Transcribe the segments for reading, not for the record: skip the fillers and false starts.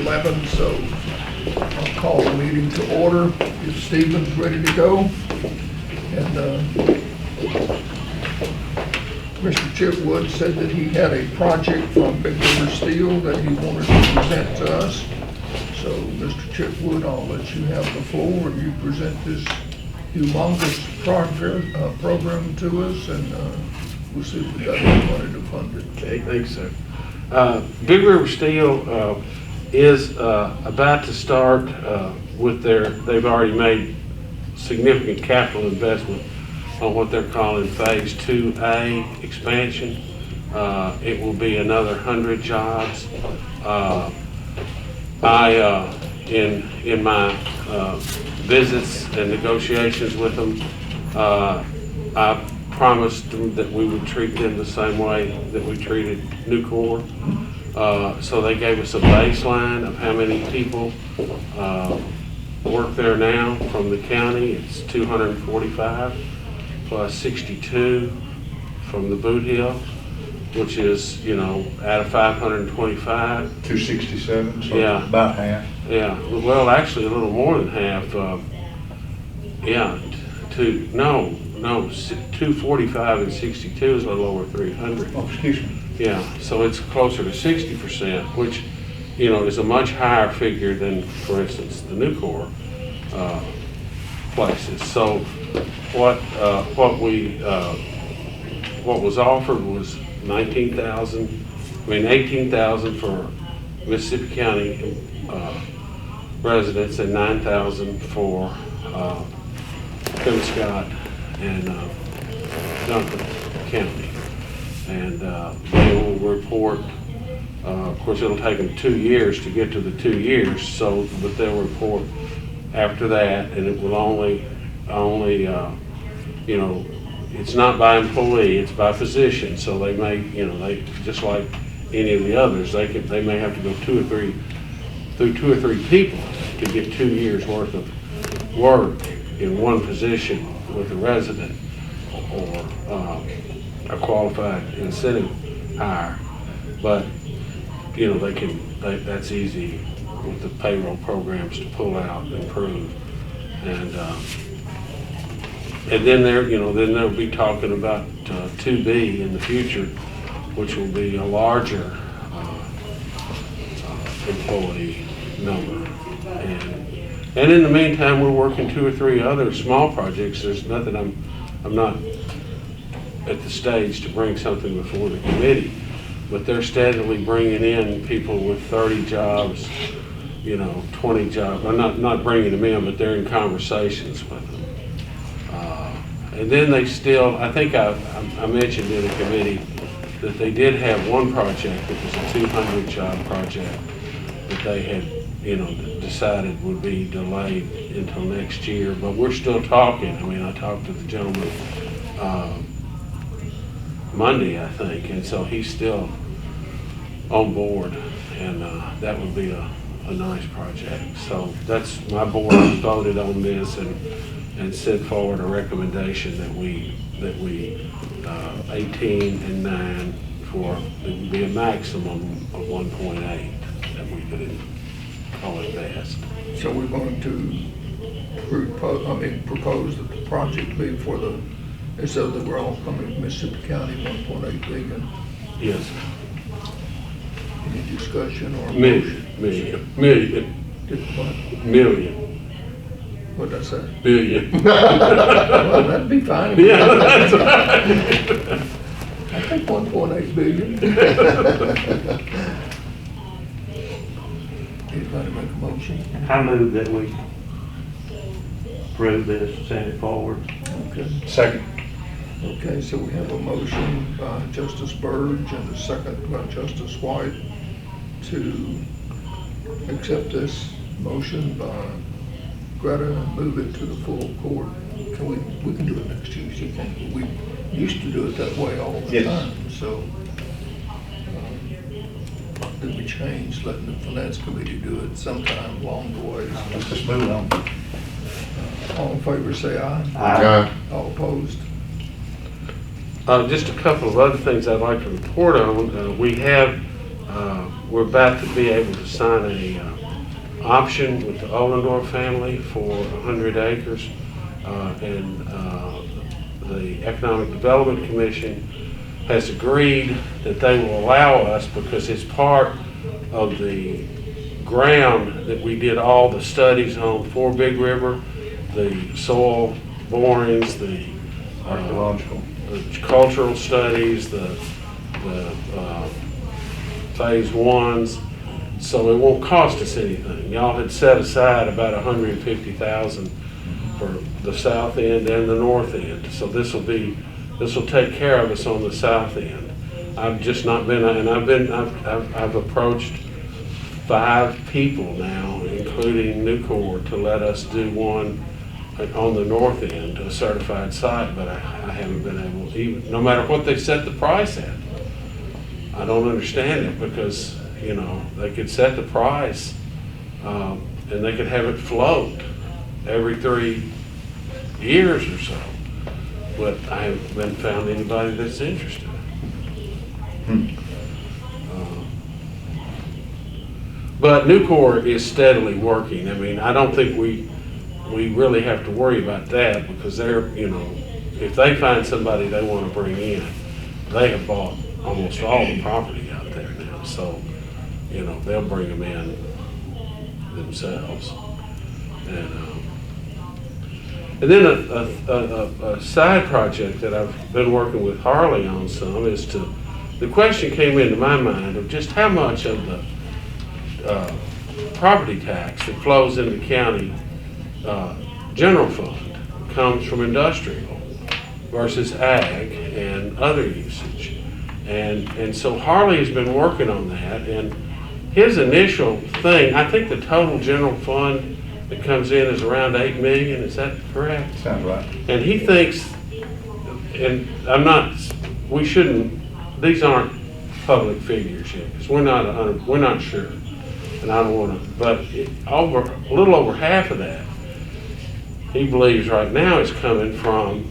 11, so I'll call the meeting to order. Is Stephen's ready to go? And Mr. Chitwood said that he had a project from Big River Steel that he wanted to present to us. So, Mr. Chitwood, I'll let you have the floor and you present this humongous program to us, and we'll see if we got any money to fund it. Okay, thanks, sir. Big River Steel is about to start with they've already made significant capital investment on what they're calling Phase 2A expansion. It will be another 100 jobs. In my visits and negotiations with them, I promised them that we would treat them the same way that we treated Nucor. So they gave us a baseline of how many people work there now from the county. It's 245 plus 62 from the Boot Hill, which is, out of 525. 267, so yeah, about half. Yeah, well, actually a little more than half. 245 and 62 is a little over 300. Oh, excuse me. Yeah, so it's closer to 60%, which, is a much higher figure than, for instance, the Nucor places. So what was offered was 18,000 for Mississippi County residents and 9,000 for Scott and Duncan County. And they will report, of course it'll take them 2 years to get to the 2 years, but they'll report after that, and it will only it's not by employee, it's by physician, so they may, they just like any of the others, they may have to go through two or three people to get 2 years worth of work in one position with a resident or a qualified incentive hire. But that's easy with the payroll programs to pull out and prove. And then they'll be talking about 2B in the future, which will be a larger employee number. And in the meantime, we're working 2 or 3 other small projects. There's nothing, I'm not at the stage to bring something before the committee, but they're steadily bringing in people with 30 jobs, 20 jobs. I'm not bringing them in, but they're in conversations with them. And then they still, I think I mentioned in the committee that they did have one project that was a 200 job project that they had, decided would be delayed until next year, but we're still talking. I talked to the gentleman Monday, I think, and so he's still on board, and that would be a nice project. So that's, my board voted on this and set forward a recommendation that we 18 and 9 for, it would be a maximum of 1.8 that we could call it best. So we're going to propose that the project be for so that we're all coming to Mississippi County, 1.8 billion. Yes. Any discussion or Million. Million. What did I say? Billion. Well, that'd be fine. Yeah, that's right. I think 1.8 billion. Anybody make a motion? I move that we approve this, send it forward. Okay. Second. Okay, so we have a motion by Justice Burge and a second by Justice White to accept this motion by Greta and move it to the full court. We can do it next Tuesday, can't we? We used to do it that way all the time, so then we changed, letting the finance committee do it sometime along the way. Let's just move on. All in favor say aye. Aye. All opposed? Just a couple of other things I'd like to report on. We have we're about to be able to sign a option with the Ollendorf family for 100 acres. And the Economic Development Commission has agreed that they will allow us, because it's part of the ground that we did all the studies on for Big River, the soil borings, the Archaeological. the cultural studies, the phase ones, so it won't cost us anything. Y'all had set aside about $150,000 for the south end and the north end, so this will take care of us on the south end. I've just not been, and I've approached 5 people now, including Nucor, to let us do one on the north end, a certified site, but I haven't been able to, even, no matter what they set the price at. I don't understand it, because, you know, they could set the price, and they could have it float every 3 years or so, but I haven't found anybody that's interested. But Nucor is steadily working. I mean, I don't think we really have to worry about that, because they're, you know, if they find somebody they want to bring in, they have bought almost all the property out there now, so, you know, they'll bring them in themselves. And then a side project that I've been working with Harley on some is the question came into my mind of just how much of the property tax that flows into the county general fund comes from industrial versus ag and other usage. And so Harley has been working on that, and his initial thing, I think the total general fund that comes in is around $8 million, is that correct? Sounds right. And he thinks, and we shouldn't, these aren't public figures yet, because we're not sure, and I don't want to, but a little over half of that, he believes right now is coming from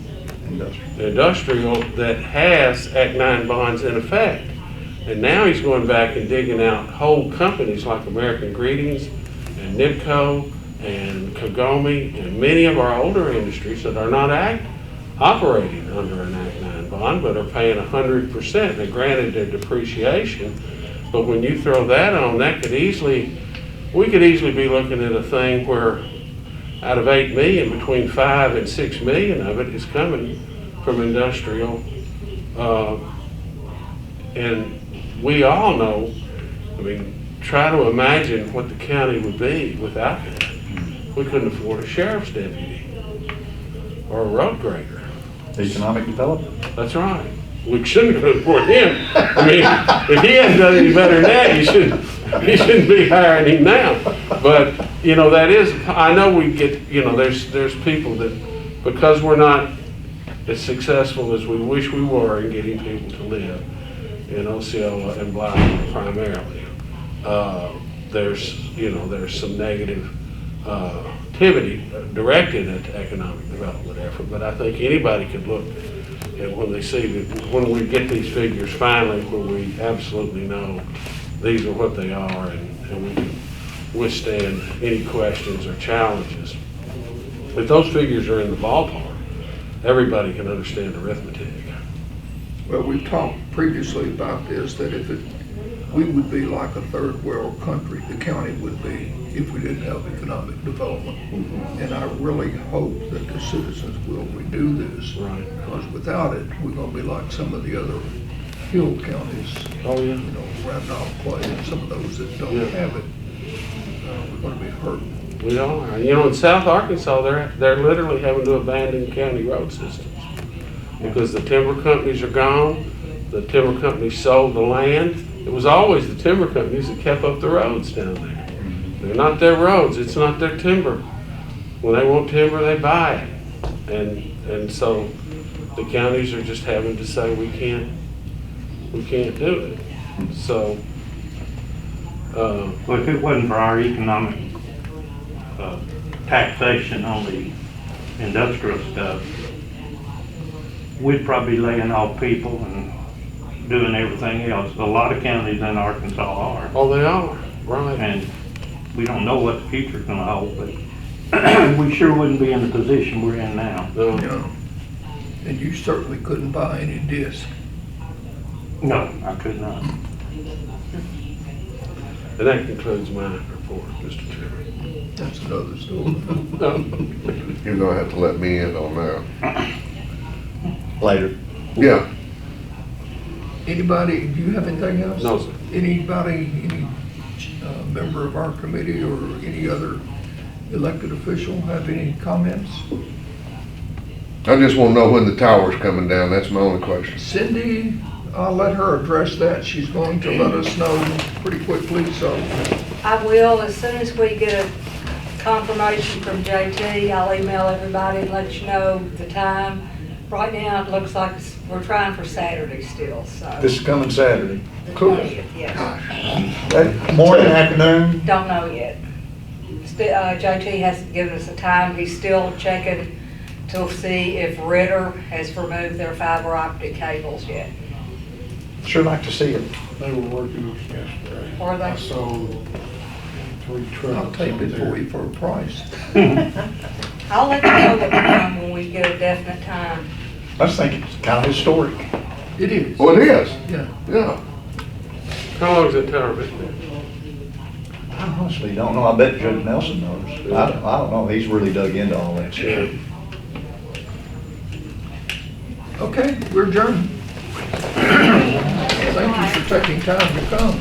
industrial that has Act 9 bonds in effect. And now he's going back and digging out whole companies like American Greetings and Nipco and Kagome and many of our older industries that are not operating under an Act 9 bond, but are paying 100%. Now, granted, their depreciation, but when you throw that on, we could easily be looking at a thing where out of 8 million, between 5 and 6 million of it is coming from industrial. And we all know, I mean, try to imagine what the county would be without that. We couldn't afford a sheriff's deputy or a road grader. Economic development. That's right. We shouldn't have afford him. I mean, if he hadn't done any better than that, you shouldn't be hiring him now. But, you know, that is, I know we get, you know, there's people that, because we're not as successful as we wish we were in getting people to live in Osceola and Blythe primarily, there's some negative activity directed at the economic development effort, but I think anybody could look at when they see that, when we get these figures finally, where we absolutely know these are what they are, and we can withstand any questions or challenges. If those figures are in the ballpark, everybody can understand arithmetic. Well, we've talked previously about this, that we would be like a third world country, the county would be, if we didn't have economic development. And I really hope that the citizens will redo this. Right. Because without it, we're gonna be like some of the other hill counties. Oh, yeah. You know, Randolph Clay and some of those that don't have it. We're gonna be hurting. We are. You know, in South Arkansas, they're literally having to abandon county road systems because the timber companies are gone. The timber companies sold the land. It was always the timber companies that kept up the roads down there. They're not their roads. It's not their timber. When they want timber, they buy it. And so the counties are just having to say we can't do it. So. Well, if it wasn't for our economic taxation on the industrial stuff, we'd probably be laying off people and doing everything else. A lot of counties in Arkansas are. Oh, they are, right. And we don't know what the future's gonna hold, but we sure wouldn't be in the position we're in now. No. No. And you certainly couldn't buy any disc. No, I could not. And that concludes my report, Mr. Chairman. That's another story. You're gonna have to let me in on that. Later. Yeah, Anybody, do you have anything else? No, sir. Anybody, any member of our committee or any other elected official have any comments? I just wanna know when the tower's coming down, that's my only question. Cindy, I'll let her address that. She's going to let us know pretty quickly, so. I will, as soon as we get a confirmation from JT, I'll email everybody and let you know the time. Right now, it looks like we're trying for Saturday still, so. This is coming Saturday. The Cool. 20th, yes. Morning, afternoon? Don't know yet. JT hasn't given us a time. He's still checking to see if Ritter has removed their fiber optic cables yet. Sure like to see it. They were working yesterday. Or they- I sold 3 trucks. I'll tape it for you for a price. I'll let you know the time when we get a definite time. I just think it's kind of historic. It is. Well, it is, Yeah. yeah. How long has that tower been there? I honestly don't know. I bet Judge Nelson knows. I don't know. He's really dug into all that shit. Okay, we're adjourned. Thank you for taking time to come.